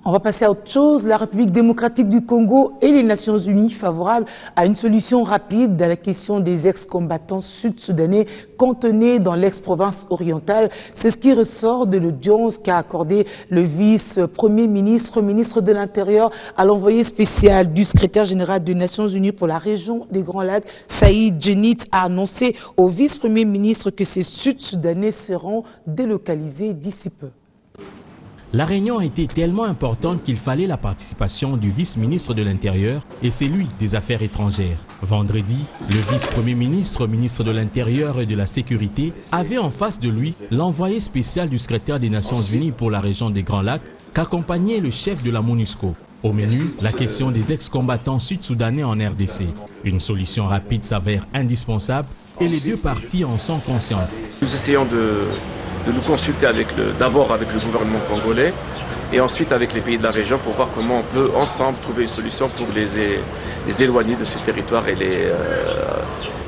On va passer à autre chose. La République démocratique du Congo et les Nations unies favorables à une solution rapide à la question des ex-combattants sud-soudanais contenus dans l'ex-province orientale. C'est ce qui ressort de l'audience qu'a accordé le vice-premier ministre, ministre de l'Intérieur, à l'envoyé spécial du secrétaire général des Nations unies pour la région des Grands Lacs. Saïd Djenit a annoncé au vice-premier ministre que ces sud-soudanais seront délocalisés d'ici peu. La réunion a été tellement importante qu'il fallait la participation du vice-ministre de l'Intérieur et celui des Affaires étrangères. Vendredi, le vice-premier ministre, ministre de l'Intérieur et de la Sécurité, avait en face de lui l'envoyé spécial du secrétaire des Nations Unies pour la région des Grands Lacs, qu'accompagnait le chef de la MONUSCO. Au menu, la question des ex-combattants sud-soudanais en RDC. Une solution rapide s'avère indispensable et les deux parties en sont conscientes. Nous essayons de nous consulter d'abord avec le gouvernement congolais et ensuite avec les pays de la région pour voir comment on peut ensemble trouver une solution pour les éloigner de ce territoire et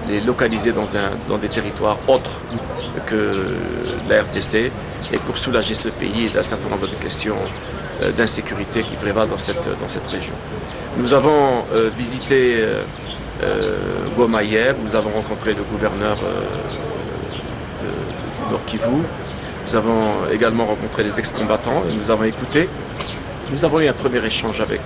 les localiser dans des territoires autres que la RDC et pour soulager ce pays d'un certain nombre de questions d'insécurité qui prévalent dans cette région. Nous avons visité Goma hier, nous avons rencontré le gouverneur du Nord Kivu. Nous avons également rencontré les ex-combattants et nous avons écouté. Nous avons eu un premier échange avec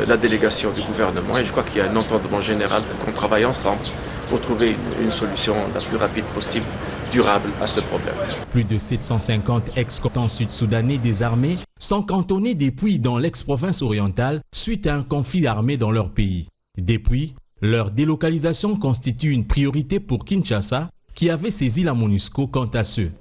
la délégation du gouvernement et je crois qu'il y a un entendement général pour qu'on travaille ensemble pour trouver une solution la plus rapide possible, durable à ce problème. Plus de 750 ex-combattants sud-soudanais désarmés sont cantonnés depuis dans l'ex-province orientale suite à un conflit armé dans leur pays. Depuis, leur délocalisation constitue une priorité pour Kinshasa qui avait saisi la MONUSCO quant à ceux